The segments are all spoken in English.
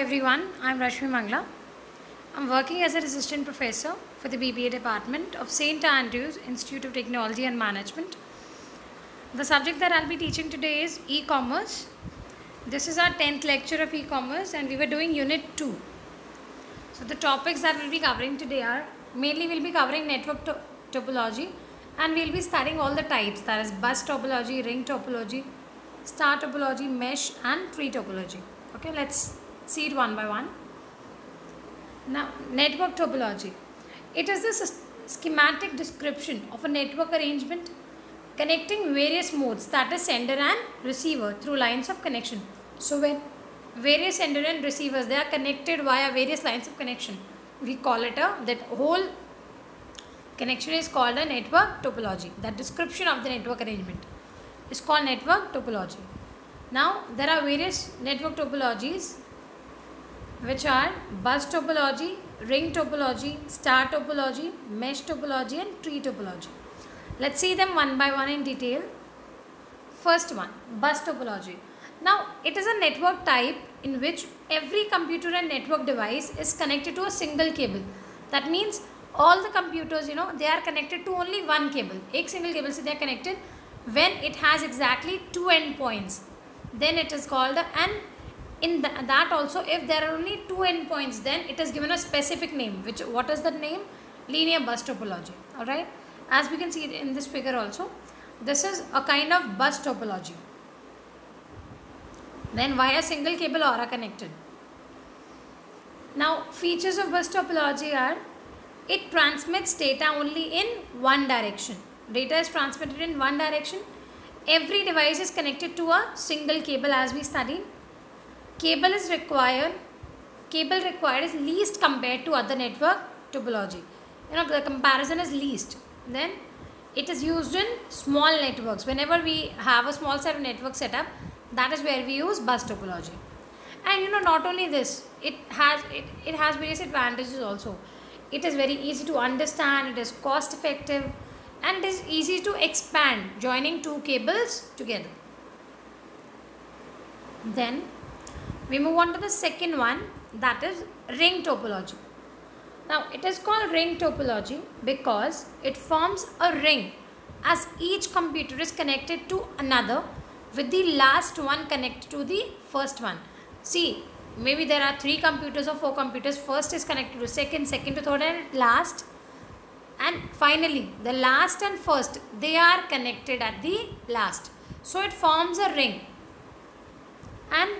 everyone, I'm Rashmi Mangla. I'm working as an assistant professor for the BBA department of St. Andrews Institute of Technology and Management. The subject that I'll be teaching today is e-commerce. This is our 10th lecture of e-commerce and we were doing unit 2. So the topics that we'll be covering today are mainly we'll be covering network topology and we'll be studying all the types, that is bus topology, ring topology, star topology, mesh and tree topology. Okay, let's see it one by one. Now, network topology. It is the schematic description of a network arrangement connecting various modes, that is sender and receiver, through lines of connection. So when various sender and receivers, they are connected via various lines of connection, we call it that whole connection is called a network topology. That description of the network arrangement is called network topology. Now there are various network topologies which are bus topology, ring topology, star topology, mesh topology and tree topology. Let's see them one by one in detail. First one, bus topology. Now it is a network type in which every computer and network device is connected to a single cable. That means all the computers, they are connected to only one cable. एक single cable से they are connected. When it has exactly two endpoints, then it is called and in that also, if there are only two endpoints, then it is given a specific name. What is that name? Linear bus topology. Alright, as we can see in this figure also, this is a kind of bus topology. Then via single cable or are connected. Now features of bus topology are, it transmits data only in one direction. Data is transmitted in one direction. Every device is connected to a single cable as we studied. Cable required is least compared to other network topology. The comparison is least. Then it is used in small networks. Whenever we have a small set of network setup, that is where we use bus topology. And not only this, it has various advantages also. It is very easy to understand, it is cost effective and it is easy to expand, joining two cables together. Then we move on to the second one, that is ring topology. Now it is called ring topology because it forms a ring as each computer is connected to another with the last one connected to the first one. See, maybe there are 3 computers or 4 computers. First is connected to second, second to third and last. And finally, the last and first, they are connected at the last. So it forms a ring. And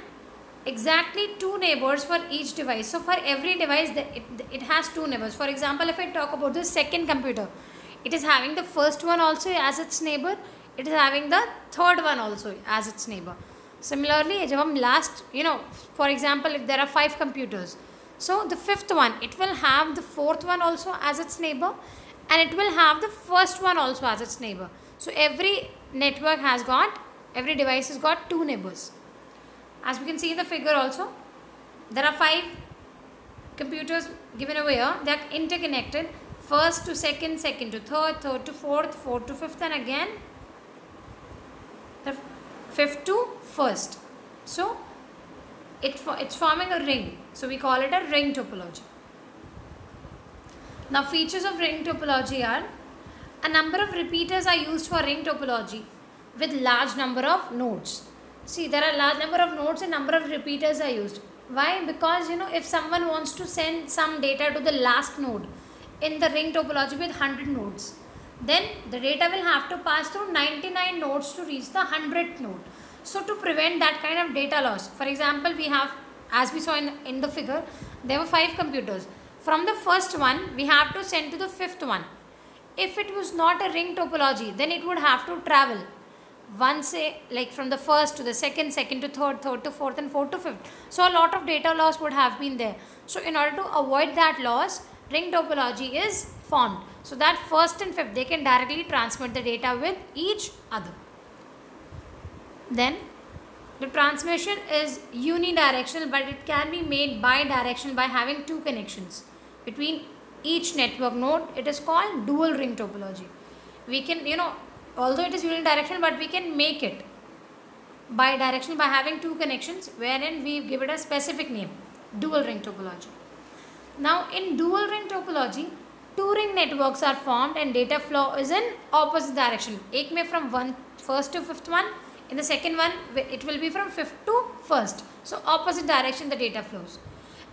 exactly 2 neighbors for each device. So for every device, it has 2 neighbors. For example, if I talk about the second computer, it is having the first one also as its neighbor. It is having the third one also as its neighbor. Similarly, जब हम last, for example, if there are 5 computers, so the 5th one, it will have the 4th one also as its neighbor and it will have the first one also as its neighbor. So every network has got, every device has got 2 neighbors. As we can see in the figure also, there are 5 computers given over here. They are interconnected, first to second, second to third, third to fourth, fourth to fifth and again the fifth to first. So it's forming a ring. So we call it a ring topology. Now features of ring topology are, a number of repeaters are used for ring topology with large number of nodes. See, there are large number of nodes and number of repeaters are used. Why? Because if someone wants to send some data to the last node in the ring topology with 100 nodes, then the data will have to pass through 99 nodes to reach the 100th node. So to prevent that kind of data loss, for example, we have, as we saw in the figure, there were 5 computers. From the first one, we have to send to the 5th one. If it was not a ring topology, then it would have to travel. One say like from the first to the second, second to third, third to fourth and fourth to fifth. So a lot of data loss would have been there. So in order to avoid that loss, ring topology is formed. So that first and fifth, they can directly transmit the data with each other. Then the transmission is unidirectional, but it can be made bidirectional by having 2 connections between each network node. It is called dual ring topology. We can, although it is unidirectional, but we can make it bidirectional by having 2 connections wherein we give it a specific name. dual ring topology. Now in dual ring topology, two ring networks are formed and data flow is in opposite direction. एक में from first to fifth one, in the second one it will be from fifth to first. So opposite direction the data flows.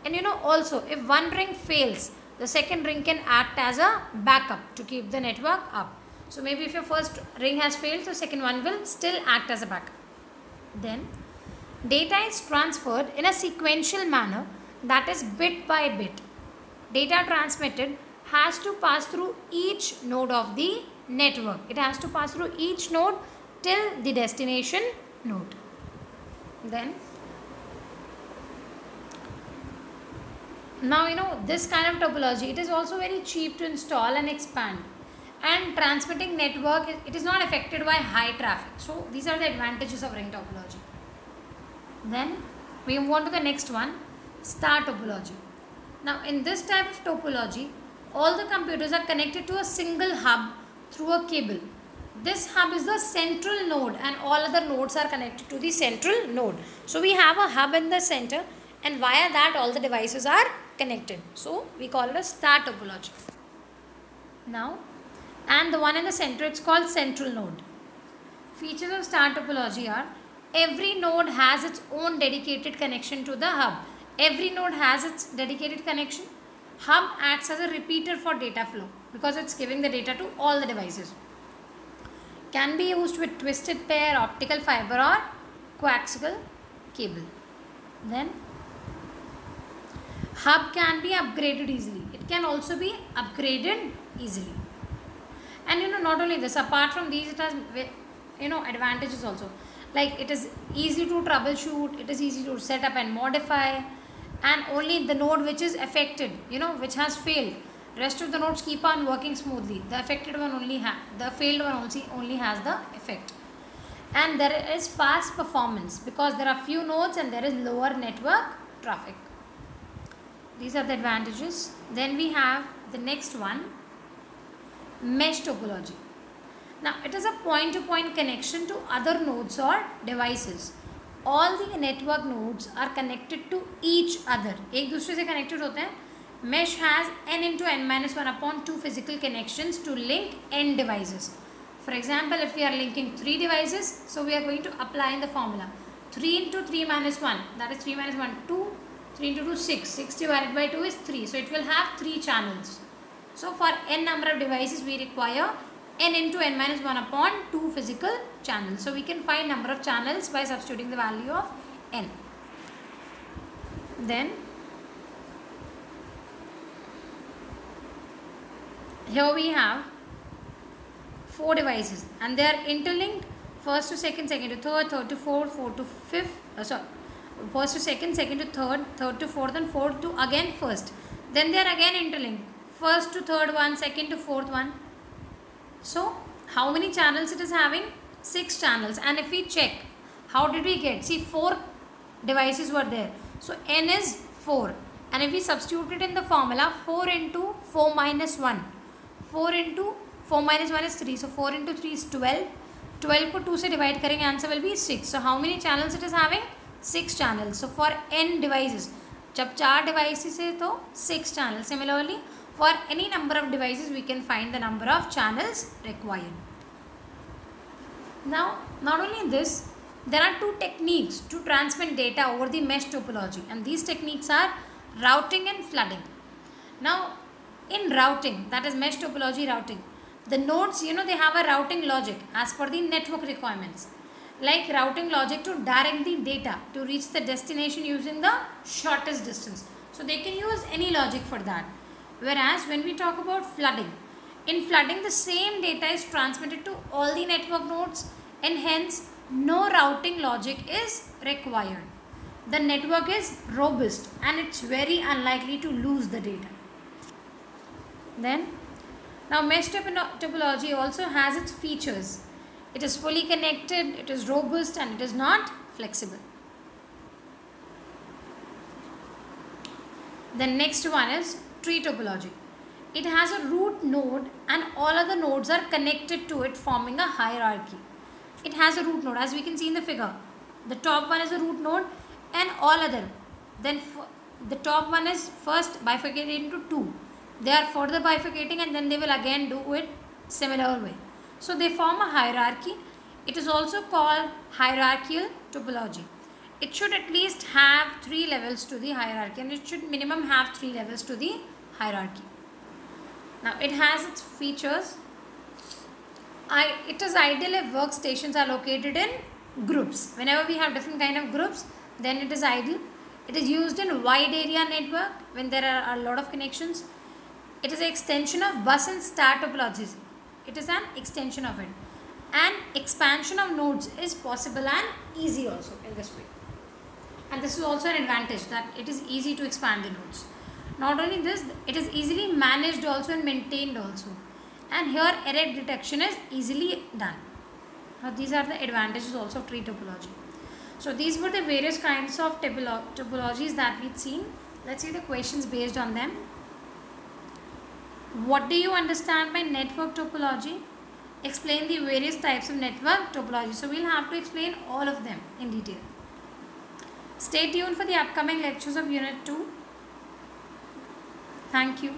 And you know also, if one ring fails, the second ring can act as a backup to keep the network up. So maybe if your first ring has failed, so second one will still act as a backup. Then data is transferred in a sequential manner, that is bit by bit. Data transmitted has to pass through each node of the network. It has to pass through each node till the destination node. Then now you know this kind of topology, it is also very cheap to install and expand, and transmitting network, it is not affected by high traffic. So these are the advantages of ring topology. Then we move on to the next one, star topology. Now in this type of topology, all the computers are connected to a single hub through a cable. This hub is the central node and all other nodes are connected to the central node. So we have a hub in the center and via that all the devices are connected. So we call it a star topology. Now, and the one in the center, it's called central node. Features of star topology are, every node has its own dedicated connection to the hub. Every node has its dedicated connection. Hub acts as a repeater for data flow because it's giving the data to all the devices. Can be used with twisted pair, optical fiber or coaxial cable. Then hub can be upgraded easily. It can also be upgraded easily. And you know, not only this, apart from these, it has advantages also. Like it is easy to troubleshoot, it is easy to set up and modify, and only the node which is affected, which has failed, rest of the nodes keep on working smoothly. The affected one the failed one only has the effect. And there is fast performance because there are few nodes and there is lower network traffic. These are the advantages. Then we have the next one, mesh topology. Now it is a point-to-point connection to other nodes or devices. All the network nodes are connected to each other. एक दूसरे से connected होते हैं. Mesh has n into n minus 1 upon 2 physical connections to link n devices. For example, if we are linking 3 devices, so we are going to apply in the formula. 3 into 3 minus 1, that is 3 minus 1, 2. 3 into 2, 6. 6 divided by 2 is 3. So it will have 3 channels. So for n number of devices, we require n into n minus 1 upon 2 physical channels. So we can find number of channels by substituting the value of n. Then here we have 4 devices and they are interlinked, first to second, second to third, third to fourth, fourth to fifth, first to second, second to third, third to fourth and fourth to again first. Then they are again interlinked, first to third one, second to fourth one. So how many channels it is having? 6 channels. And if we check, how did we get? See, 4 devices were there. So n is 4. And if we substitute it in the formula, 4 into 4 minus 1. 4 into 4 minus 1 is 3. So 4 into 3 is 12. 12 को 2 से divide करेंगे, answer will be 6. So how many channels it is having? 6 channels. So for n devices, जब 4 devices है तो 6 channels. Similarly, for any number of devices, we can find the number of channels required. Now, not only this, there are 2 techniques to transmit data over the mesh topology, and these techniques are routing and flooding. Now, in routing, that is mesh topology routing, the nodes, they have a routing logic as per the network requirements. Like routing logic to direct the data to reach the destination using the shortest distance. So they can use any logic for that. Whereas when we talk about flooding, in flooding the same data is transmitted to all the network nodes and hence no routing logic is required. The network is robust and it's very unlikely to lose the data. Then, now mesh topology also has its features. It is fully connected, it is robust and it is not flexible. The next one is tree topology. It has a root node and all other nodes are connected to it, forming a hierarchy. It has a root node, as we can see in the figure. The top one is a root node and all other. Then the top one is first bifurcated into two. They are further bifurcating and then they will again do it similar way. So they form a hierarchy. It is also called hierarchical topology. It should at least have 3 levels to the hierarchy, and it should minimum have 3 levels to the hierarchy. Now it has its features. It is ideal if workstations are located in groups. Whenever we have different kind of groups, then it is ideal. It is used in wide area network when there are a lot of connections. It is an extension of bus and star topologies. It is an extension of it. And expansion of nodes is possible and easy also in this way. And this is also an advantage, that it is easy to expand the nodes. Not only this, it is easily managed also and maintained also. And here error detection is easily done. Now these are the advantages also of tree topology. So these were the various kinds of topologies that we've seen. Let's see the questions based on them. What do you understand by network topology? Explain the various types of network topology. So we'll have to explain all of them in detail. Stay tuned for the upcoming lectures of Unit 2. Thank you.